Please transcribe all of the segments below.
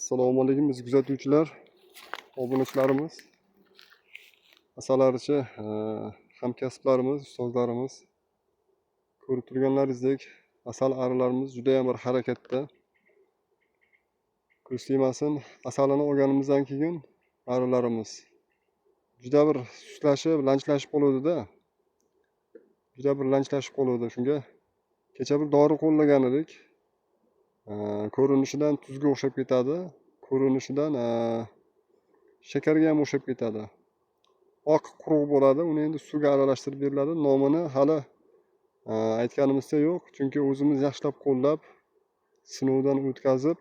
Assalomu alaykum biz kuzatuvchilar, obunachilarimiz, asalarichi, hamkasblarimiz, ustozlarimiz. Ko'rib turganlaringizdek, asal arilarimiz juda ham bir harakatda. Ko'z tegmasin, asalini olganimizdan keyin arilarimiz juda bir sustlashib, lanchlashib qoluvdi-da. Juda bir lanchlashib qoluvdi. Shunga kecha bir dori qo'llagan edik. Ko'rinishidan tuzga o'xshab ketadi. Ko'rinishidan shakarga ham o'xshab ketadi. Oq quruq bo'ladi, uni endi suvga aralashtirib beriladi. Nomini hali aytganimizcha yo'q, chunki o'zimiz yaxshilab qo'llab, sinovdan o'tkazib,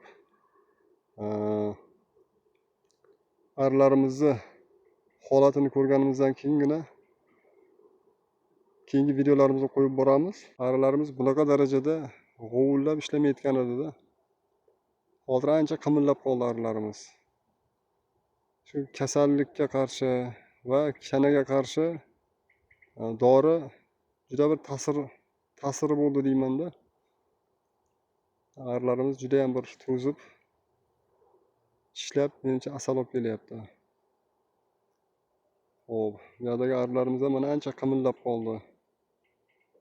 arilarimizni holatini ko'rganimizdan keyingina keyingi videolarimizga qo'yib boramiz. Arilarimiz bunaqa darajada g'ovullab ishlamayotgan edi-da. Hozir ancha qimillab qoldi arilarimiz. Shu kasallikka qarshi va kanaga qarshi dori juda bir ta'siri bo'ldi deyman-da. Arilarimiz juda ham bir to'zib ishlab, menimcha asal olib kelyapti. Xo'p, bu yerdagi arilarimiz ham mana ancha qimillab qoldi.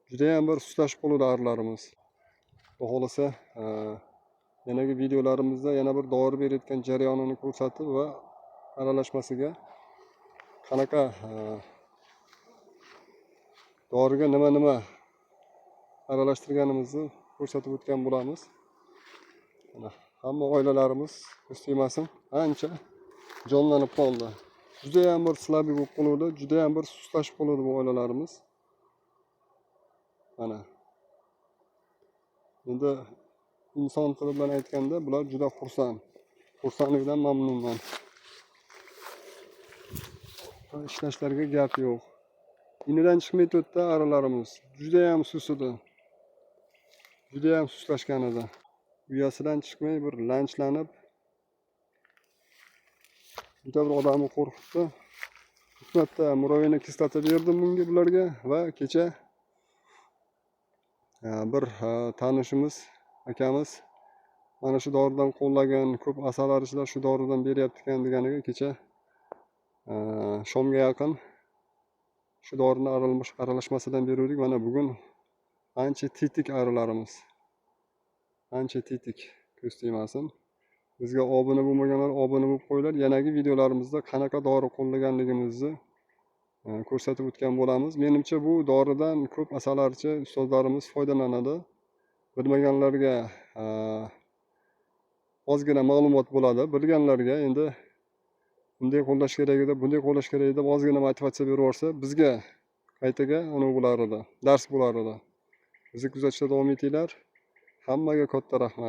Juda ham bir sustlashib qoldi arilarimiz. Xudo xolasa, yanagi videolarimizda yana bir dori berayotgan jarayonini ko'rsatib va aralashmasiga qanaqa doriga nima aralashtirganimizni ko'rsatib o'tgan bo'lamiz. Mana hamma oilalarimiz ko'z tegmasin, ancha jonlanib qoldi. Juda ham bir slabi bo'lib qoldi, juda ham bir sustlashib qoldi bu oilalarimiz. Mana. Endi inson tili bilan aytganda bular juda xursand. Xursandlikdan mamnunman. Ishlashlariga gap yo'q. Inidan chiqmaydi-da arilarimiz. Juda ham susidi. Juda ham suslashgan edi. Uyasidan chiqmay bir lanchlanib, juda bir odamni qo'rqitdi. Hikmatda murovina kislota berdim bularga va kecha bir tanishimiz, akamiz mana shu doridan qo'llagan, ko'p asalarichilar shu doridan beryapti ekan deganiga kecha shomga yaqin shu dorini aralashmasidan beruvdik. Mana bugun ancha tetik arilarimiz. Ancha tetik, ko'z tegmasin. Bizga obuna bo'lmaganlar obuna bo'lib qo'yinglar. Yanagi videolarimizda qanaqa dori qo'llaganligimizni ko'rsatib o'tgan bo'lamiz. Menimcha bu doridan ko'p asalarichi ustozlarimiz foydalanadi. Bilmaganlarga ozgina ma'lumot bo'ladi. Bilganlarga endi bunday qo'llash kerak edi, bunday qo'llash kerak deb ozgina motivatsiya berib yuborsa, bizga qaytaga nima bo'lar edi, dars bo'lar edi. Bizni kuzatishda davom etinglar. Hammaga katta rahmat.